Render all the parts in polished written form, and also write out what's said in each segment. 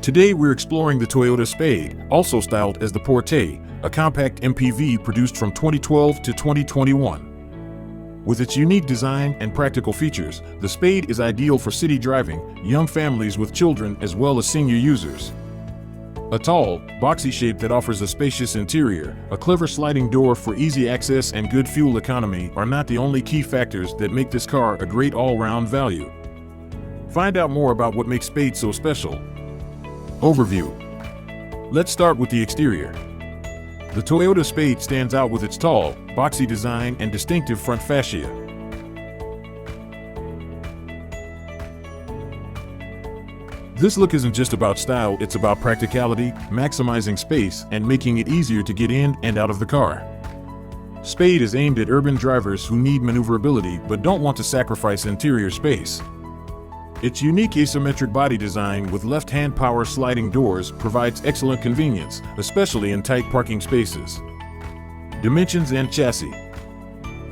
Today we're exploring the Toyota Spade, also styled as the Porte, a compact MPV produced from 2012 to 2021. With its unique design and practical features, the Spade is ideal for city driving, young families with children, as well as senior users. A tall, boxy shape that offers a spacious interior, a clever sliding door for easy access, and good fuel economy are not the only key factors that make this car a great all-round value. Find out more about what makes Spade so special. Overview. Let's start with the exterior. The Toyota Spade stands out with its tall, boxy design and distinctive front fascia. This look isn't just about style, it's about practicality, maximizing space, and making it easier to get in and out of the car. Spade is aimed at urban drivers who need maneuverability but don't want to sacrifice interior space. Its unique asymmetric body design with left-hand power sliding doors provides excellent convenience, especially in tight parking spaces. Dimensions and chassis.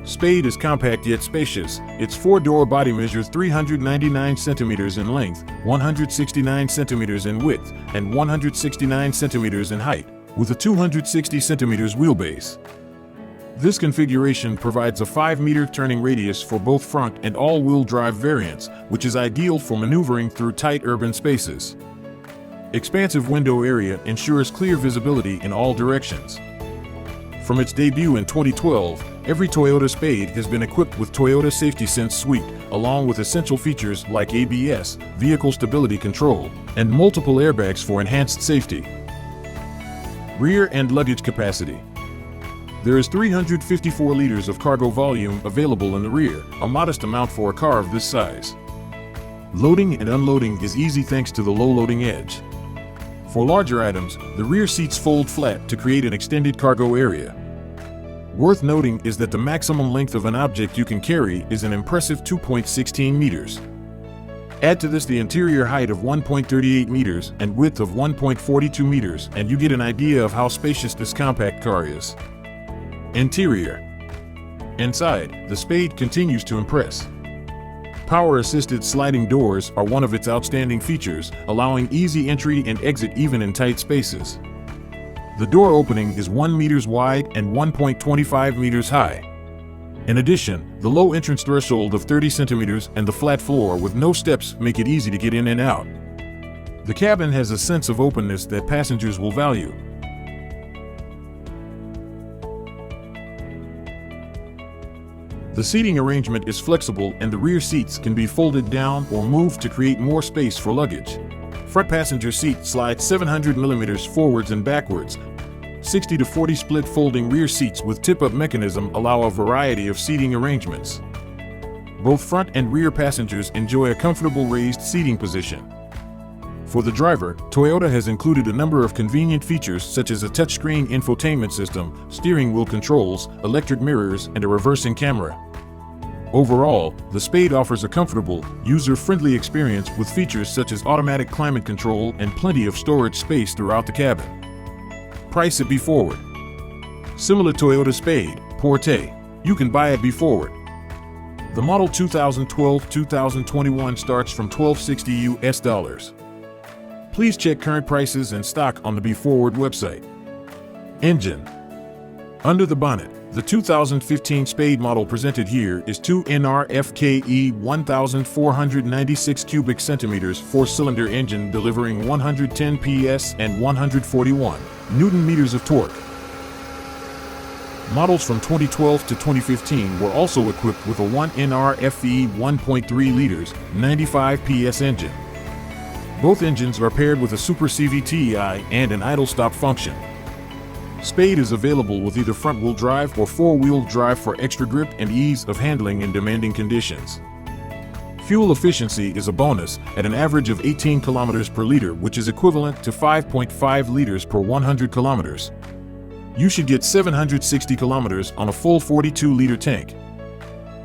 Spade is compact yet spacious. Its four-door body measures 399 centimeters in length, 169 centimeters in width, and 169 centimeters in height, with a 260 centimeters wheelbase. This configuration provides a 5-meter turning radius for both front and all-wheel drive variants, which is ideal for maneuvering through tight urban spaces. Expansive window area ensures clear visibility in all directions. From its debut in 2012, every Toyota Spade has been equipped with Toyota Safety Sense Suite, along with essential features like ABS, vehicle stability control, and multiple airbags for enhanced safety. Rear and luggage capacity. There is 354 liters of cargo volume available in the rear, a modest amount for a car of this size. Loading and unloading is easy thanks to the low loading edge. For larger items, the rear seats fold flat to create an extended cargo area. Worth noting is that the maximum length of an object you can carry is an impressive 2.16 meters. Add to this the interior height of 1.38 meters and width of 1.42 meters, and you get an idea of how spacious this compact car is. Interior. Inside, the Spade continues to impress. Power-assisted sliding doors are one of its outstanding features, allowing easy entry and exit even in tight spaces. The door opening is 1 meter wide and 1.25 meters high. In addition, the low entrance threshold of 30 centimeters and the flat floor with no steps make it easy to get in and out. The cabin has a sense of openness that passengers will value. The seating arrangement is flexible and the rear seats can be folded down or moved to create more space for luggage. Front passenger seat slides 700 millimeters forwards and backwards. 60 to 40 split folding rear seats with tip-up mechanism allow a variety of seating arrangements. Both front and rear passengers enjoy a comfortable raised seating position. For the driver, Toyota has included a number of convenient features such as a touchscreen infotainment system, steering wheel controls, electric mirrors, and a reversing camera. Overall, the Spade offers a comfortable, user-friendly experience with features such as automatic climate control and plenty of storage space throughout the cabin. Price at BeForward. Similar Toyota Spade, Porte, you can buy at BeForward. The model 2012-2021 starts from $1,260 US. Please check current prices and stock on the BeForward website. Engine. Under the bonnet, the 2015 Spade model presented here is 2 NRFKE 1,496 cubic centimeters 4-cylinder engine delivering 110 PS and 141 Newton meters of torque. Models from 2012 to 2015 were also equipped with a 1 NRFE 1.3 liters 95 PS engine. Both engines are paired with a Super CVTi and an idle stop function. Spade is available with either front-wheel drive or four-wheel drive for extra grip and ease of handling in demanding conditions. Fuel efficiency is a bonus at an average of 18 kilometers per liter, which is equivalent to 5.5 liters per 100 kilometers. You should get 760 kilometers on a full 42-liter tank.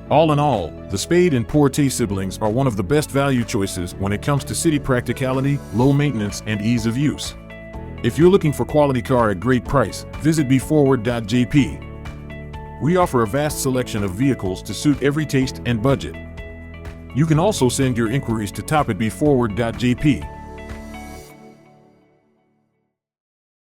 All in all, the Spade and Porte siblings are one of the best value choices when it comes to city practicality, low maintenance, and ease of use. If you're looking for quality car at great price, visit BeForward.jp. We offer a vast selection of vehicles to suit every taste and budget. You can also send your inquiries to top@beforward.jp.